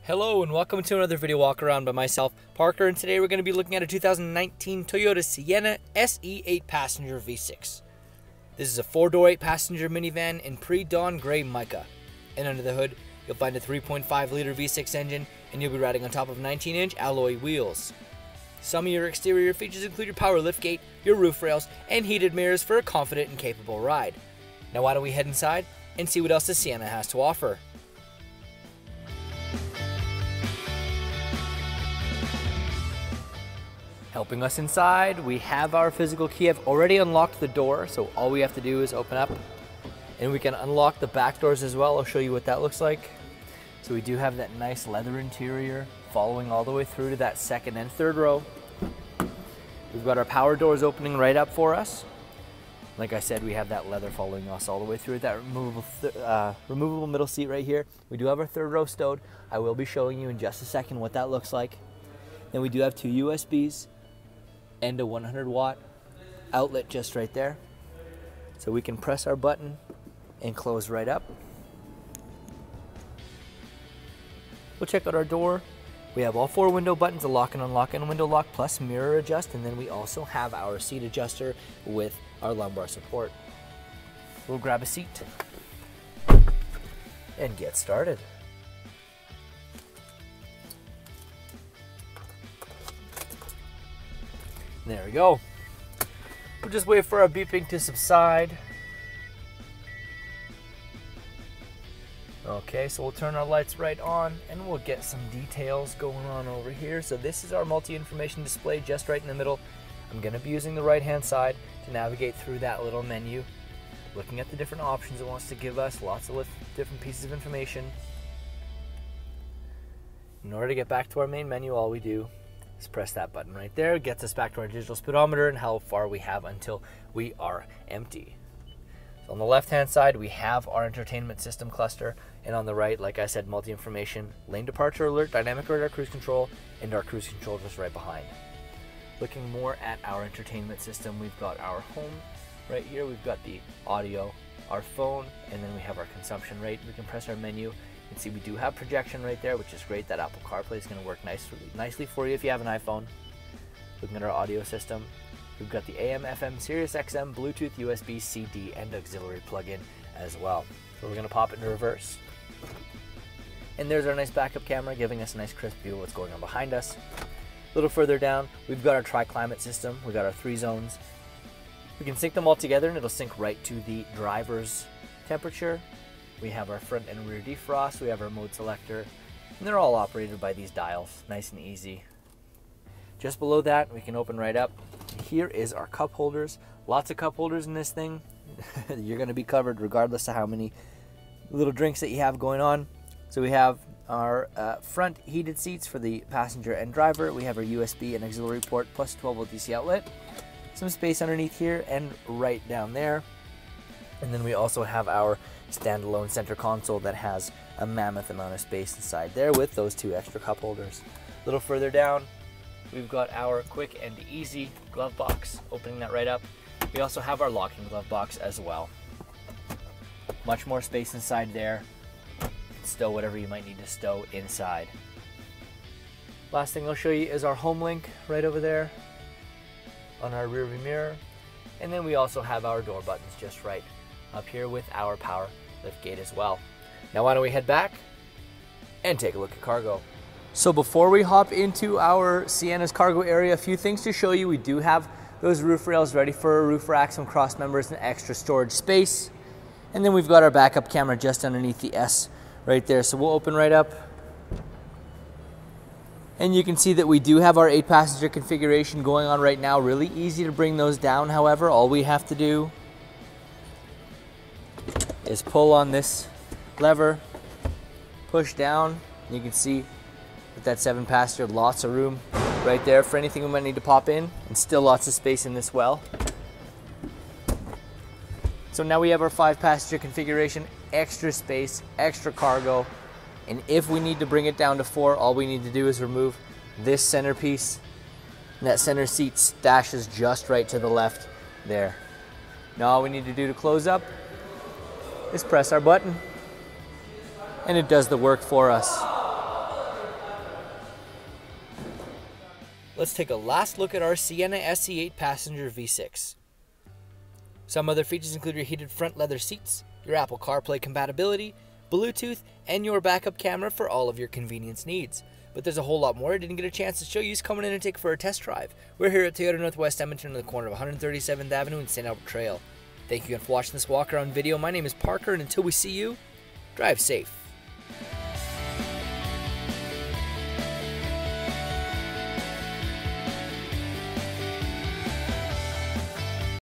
Hello and welcome to another video walk around by myself, Parker, and today we're going to be looking at a 2019 Toyota Sienna SE 8-passenger V6. This is a 4-door 8-passenger minivan in pre-dawn gray mica. And under the hood, you'll find a 3.5-liter V6 engine, and you'll be riding on top of 19-inch alloy wheels. Some of your exterior features include your power liftgate, your roof rails, and heated mirrors for a confident and capable ride. Now why don't we head inside and see what else the Sienna has to offer. Helping us inside, we have our physical key. I've already unlocked the door, so all we have to do is open up, and we can unlock the back doors as well. I'll show you what that looks like. So we do have that nice leather interior following all the way through to that second and third row. We've got our power doors opening right up for us. Like I said, we have that leather following us all the way through, that removable middle seat right here. We do have our third row stowed. I will be showing you in just a second what that looks like. Then we do have two USBs and a 100-watt outlet just right there. So we can press our button and close right up. We'll check out our door. We have all 4 window buttons, a lock and unlock and window lock plus mirror adjust, and then we also have our seat adjuster with our lumbar support. We'll grab a seat and get started. There we go. We'll just wait for our beeping to subside. Okay, so we'll turn our lights right on and we'll get some details going on over here. So this is our multi-information display just right in the middle. I'm going to be using the right-hand side to navigate through that little menu, looking at the different options it wants to give us, lots of different pieces of information. In order to get back to our main menu, all we do is press that button right there. It gets us back to our digital speedometer and how far we have until we are empty. So on the left-hand side, we have our entertainment system cluster, and on the right, like I said, multi-information, lane departure alert, dynamic radar cruise control, and our cruise control just right behind. Looking more at our entertainment system, we've got our home right here. We've got the audio, our phone, and then we have our consumption rate. We can press our menu. You can see we do have projection right there, which is great. That Apple CarPlay is going to work nicely for you if you have an iPhone. Looking at our audio system, we've got the AM, FM, Sirius XM, Bluetooth, USB, CD, and auxiliary plug-in as well. So we're going to pop it in reverse. And there's our nice backup camera, giving us a nice crisp view of what's going on behind us. A little further down, we've got our tri-climate system. We've got our 3 zones. We can sync them all together, and it'll sync right to the driver's temperature. We have our front and rear defrost, we have our mode selector, and they're all operated by these dials, nice and easy. Just below that, we can open right up. Here is our cup holders. Lots of cup holders in this thing. You're going to be covered regardless of how many little drinks that you have going on. So we have our front heated seats for the passenger and driver. We have our USB and auxiliary port plus 12-volt DC outlet. Some space underneath here and right down there. And then we also have our standalone center console that has a mammoth amount of space inside there with those 2 extra cup holders. A little further down, we've got our quick and easy glove box, opening that right up. We also have our locking glove box as well. Much more space inside there. Stow whatever you might need to stow inside. Last thing I'll show you is our home link right over there on our rear view mirror. And then we also have our door buttons just right up here with our power lift gate as well. Now why don't we head back and take a look at cargo. So before we hop into our Sienna's cargo area, a few things to show you. We do have those roof rails ready for a roof rack, some cross members, and extra storage space. And then we've got our backup camera just underneath the S right there. So we'll open right up. And you can see that we do have our 8-passenger configuration going on right now. Really easy to bring those down, however. All we have to do is pull on this lever, push down. You can see with that 7-passenger, lots of room right there for anything we might need to pop in, and still lots of space in this well. So now we have our 5-passenger configuration, extra space, extra cargo, and if we need to bring it down to 4, all we need to do is remove this centerpiece, and that center seat stashes just right to the left there. Now all we need to do to close up is press our button, and it does the work for us. let's take a last look at our Sienna SE 8 passenger V6. Some other features include your heated front leather seats, your Apple CarPlay compatibility, Bluetooth, and your backup camera for all of your convenience needs. But there's a whole lot more I didn't get a chance to show you. Come in and take for a test drive. We're here at Toyota Northwest Edmonton on the corner of 137th Avenue and St. Albert Trail. Thank you again for watching this walk around video. My name is Parker, and until we see you, drive safe.